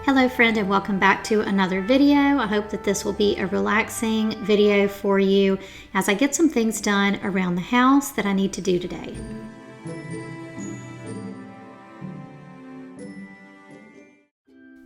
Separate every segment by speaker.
Speaker 1: Hello friend, and welcome back to another video. I hope that this will be a relaxing video for you as I get some things done around the house that I need to do today.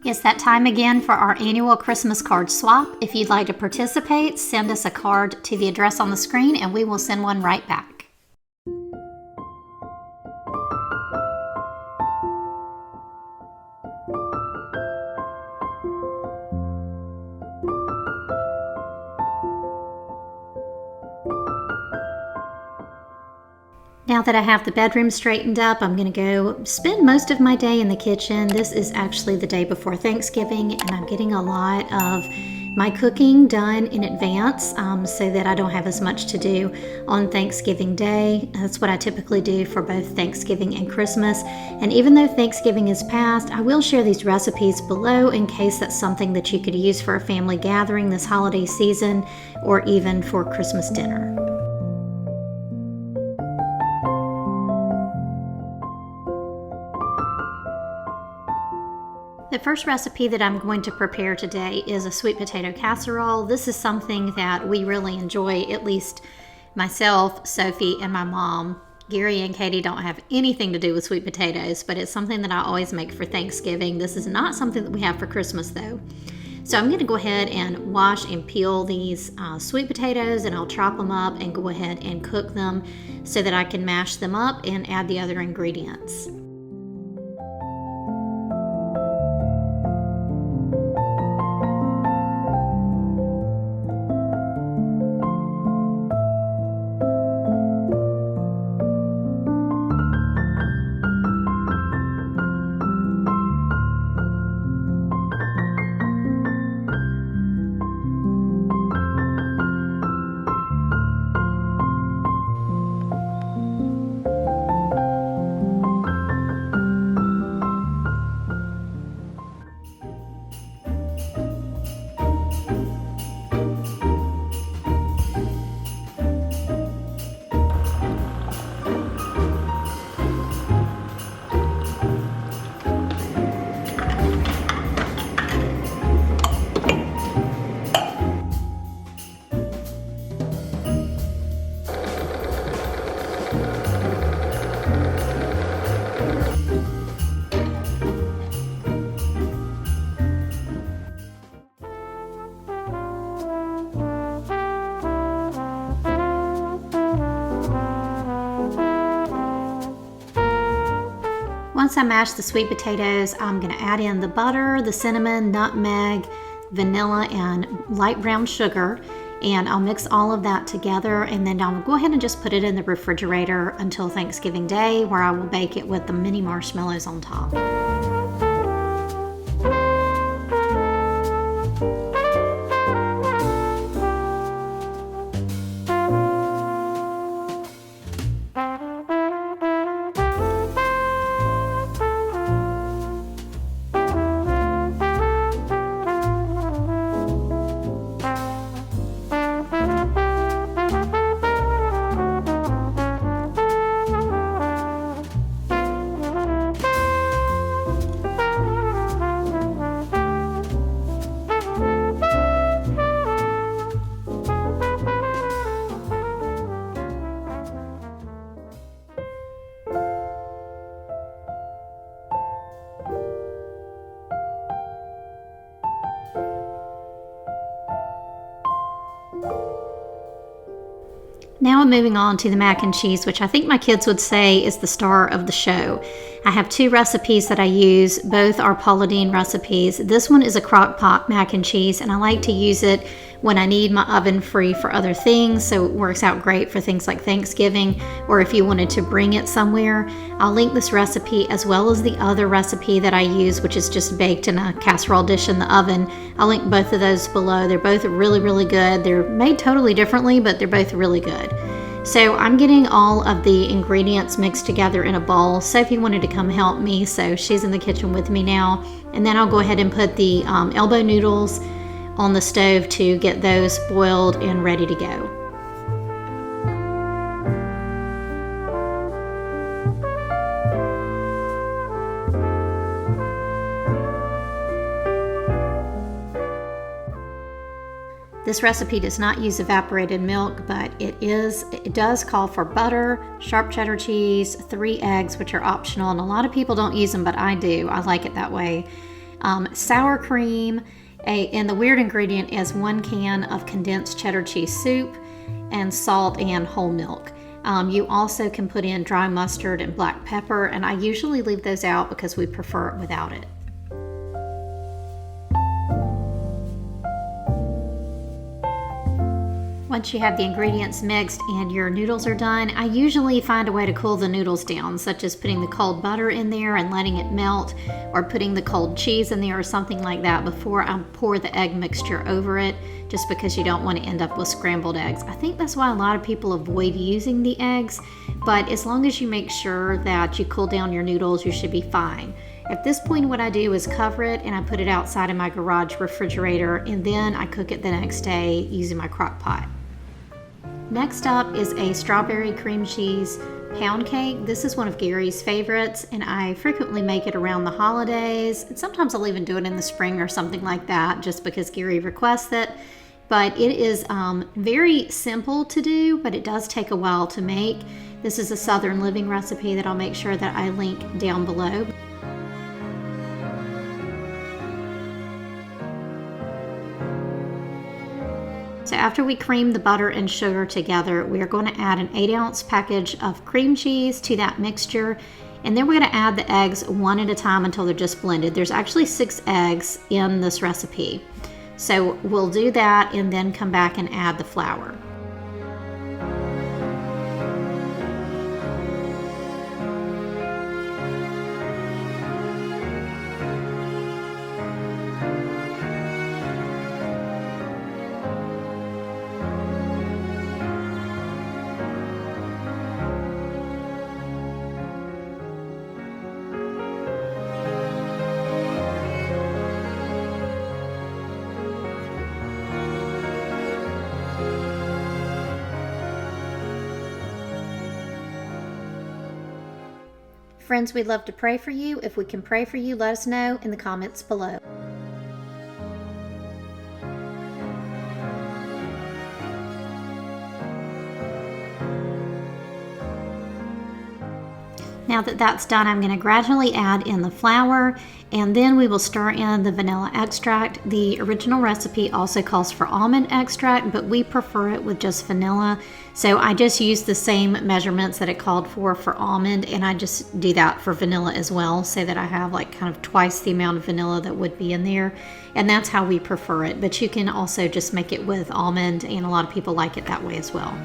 Speaker 1: It's that time again for our annual Christmas card swap. If you'd like to participate, send us a card to the address on the screen and we will send one right back. Now that I have the bedroom straightened up, I'm going to go spend most of my day in the kitchen. This is actually the day before Thanksgiving, and I'm getting a lot of my cooking done in advance so that I don't have as much to do on Thanksgiving Day. That's what I typically do for both Thanksgiving and Christmas. And even though Thanksgiving is past, I will share these recipes below in case that's something that you could use for a family gathering this holiday season or even for Christmas dinner. The first recipe that I'm going to prepare today is a sweet potato casserole. This is something that we really enjoy, at least myself, Sophie, and my mom. Gary and Katie don't have anything to do with sweet potatoes, but it's something that I always make for Thanksgiving. This is not something that we have for Christmas though. So I'm going to go ahead and wash and peel these sweet potatoes, and I'll chop them up and go ahead and cook them so that I can mash them up and add the other ingredients. Once I mash the sweet potatoes, I'm going to add in the butter, the cinnamon, nutmeg, vanilla, and light brown sugar. And I'll mix all of that together, and then I'll go ahead and just put it in the refrigerator until Thanksgiving Day, where I will bake it with the mini marshmallows on top. Now I'm moving on to the mac and cheese, which I think my kids would say is the star of the show. I have two recipes that I use. Both are Paula Deen recipes. This one is a crock pot mac and cheese, and I like to use it when I need my oven free for other things, so it works out great for things like Thanksgiving, or if you wanted to bring it somewhere. I'll link this recipe as well as the other recipe that I use, which is just baked in a casserole dish in the oven. I'll link both of those below. They're both really, really good. They're made totally differently, but they're both really good. So I'm getting all of the ingredients mixed together in a bowl. Sophie wanted to come help me, so she's in the kitchen with me now. And then I'll go ahead and put the elbow noodles on the stove to get those boiled and ready to go. This recipe does not use evaporated milk, but it does call for butter, sharp cheddar cheese, 3 eggs, which are optional, and a lot of people don't use them, but I do. I like it that way. Sour cream, and the weird ingredient is 1 can of condensed cheddar cheese soup, and salt and whole milk. You also can put in dry mustard and black pepper, and I usually leave those out because we prefer it without it. Once you have the ingredients mixed and your noodles are done, I usually find a way to cool the noodles down, such as putting the cold butter in there and letting it melt, or putting the cold cheese in there or something like that before I pour the egg mixture over it, just because you don't want to end up with scrambled eggs. I think that's why a lot of people avoid using the eggs, but as long as you make sure that you cool down your noodles, you should be fine. At this point, what I do is cover it and I put it outside in my garage refrigerator, and then I cook it the next day using my crock pot. Next up is a strawberry cream cheese pound cake. This is one of Gary's favorites, and I frequently make it around the holidays. And sometimes I'll even do it in the spring or something like that, just because Gary requests it. But it is very simple to do, but it does take a while to make. This is a Southern Living recipe that I'll make sure that I link down below. So after we cream the butter and sugar together, we are going to add an 8-ounce package of cream cheese to that mixture. And then we're going to add the eggs one at a time until they're just blended. There's actually 6 eggs in this recipe. So we'll do that and then come back and add the flour. Friends, we'd love to pray for you. If we can pray for you, let us know in the comments below. Now that that's done, I'm going to gradually add in the flour, and then we will stir in the vanilla extract. The original recipe also calls for almond extract, but we prefer it with just vanilla. So I just use the same measurements that it called for almond, and I just do that for vanilla as well, so that I have like kind of twice the amount of vanilla that would be in there. And that's how we prefer it, but you can also just make it with almond, and a lot of people like it that way as well.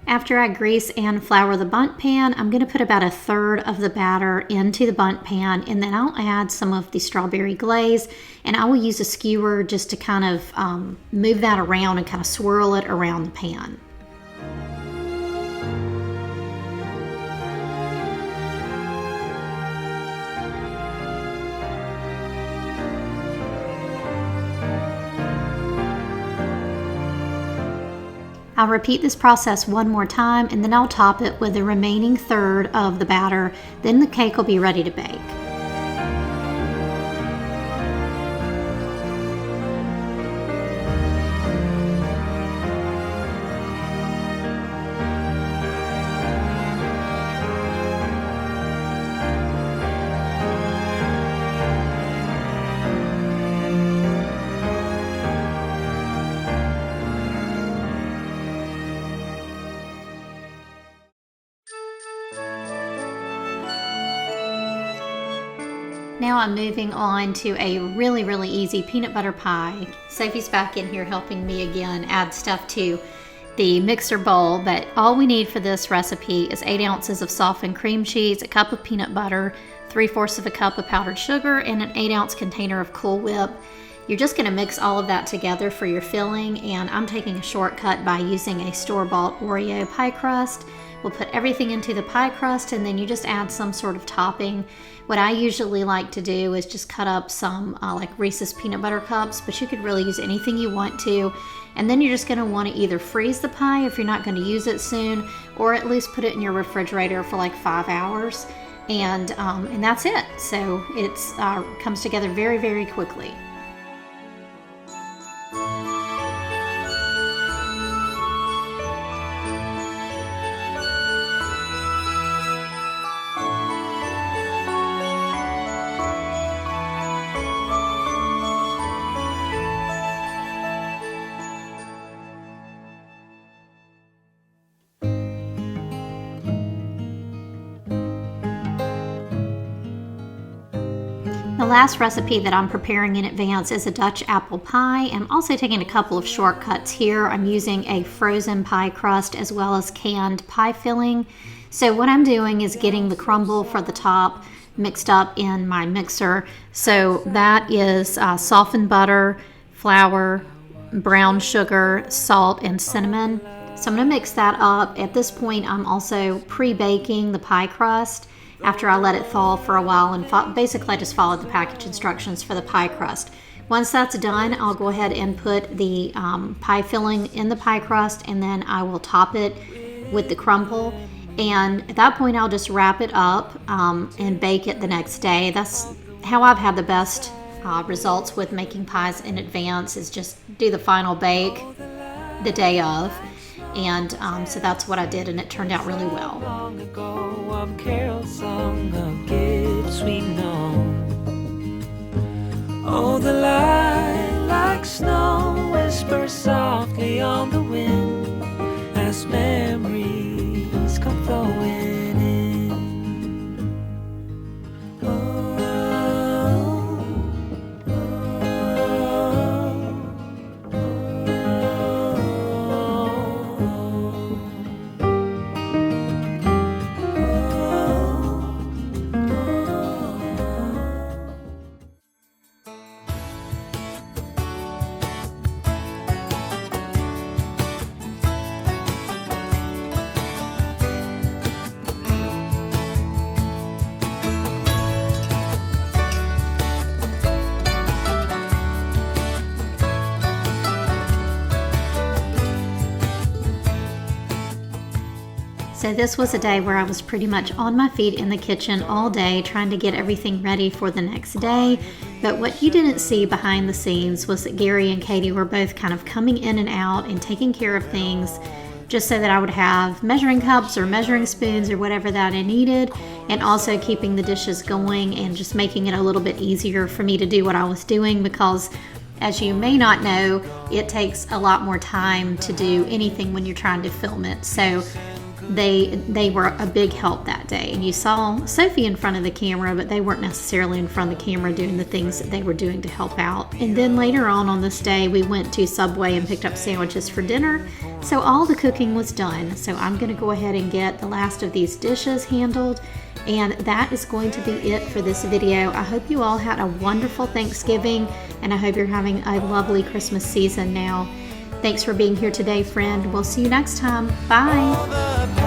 Speaker 1: After I grease and flour the bundt pan, I'm going to put about 1/3 of the batter into the bundt pan, and then I'll add some of the strawberry glaze, and I will use a skewer just to kind of move that around and kind of swirl it around the pan. I'll repeat this process one more time, and then I'll top it with the remaining 1/3 of the batter. Then the cake will be ready to bake. Now I'm moving on to a really easy peanut butter pie. Sophie's back in here helping me again add stuff to the mixer bowl, but all we need for this recipe is 8 ounces of softened cream cheese, a cup of peanut butter, 3/4 of a cup of powdered sugar, and an 8-ounce container of Cool Whip. You're just going to mix all of that together for your filling, and I'm taking a shortcut by using a store-bought Oreo pie crust. We'll put everything into the pie crust, and then you just add some sort of topping. What I usually like to do is just cut up some like Reese's peanut butter cups, but you could really use anything you want to. And then you're just going to want to either freeze the pie if you're not going to use it soon, or at least put it in your refrigerator for like 5 hours. And that's it. So it's comes together very, very quickly. The last recipe that I'm preparing in advance is a Dutch apple pie. I'm also taking a couple of shortcuts here. I'm using a frozen pie crust as well as canned pie filling. So what I'm doing is getting the crumble for the top mixed up in my mixer. So that is softened butter, flour, brown sugar, salt, and cinnamon. So I'm going to mix that up. At this point, I'm also pre-baking the pie crust after I let it thaw for a while, and basically I just followed the package instructions for the pie crust. Once that's done, I'll go ahead and put the pie filling in the pie crust, and then I will top it with the crumble. And at that point, I'll just wrap it up and bake it the next day. That's how I've had the best results with making pies in advance, is just do the final bake the day of. And so that's what I did, and it turned out really well. Long ago, of carol song of gifts we know. Oh, the light like snow whispers softly on the wind as memories come flowing in. So this was a day where I was pretty much on my feet in the kitchen all day trying to get everything ready for the next day. But what you didn't see behind the scenes was that Gary and Katie were both kind of coming in and out and taking care of things just so that I would have measuring cups or measuring spoons or whatever that I needed, and also keeping the dishes going and just making it a little bit easier for me to do what I was doing, because as you may not know, it takes a lot more time to do anything when you're trying to film it. So they were a big help that day. And you saw Sophie in front of the camera, but they weren't necessarily in front of the camera doing the things that they were doing to help out. And then later on this day, we went to Subway and picked up sandwiches for dinner. So all the cooking was done. So I'm going to go ahead and get the last of these dishes handled. And that is going to be it for this video. I hope you all had a wonderful Thanksgiving, and I hope you're having a lovely Christmas season now. Thanks for being here today, friend. We'll see you next time. Bye.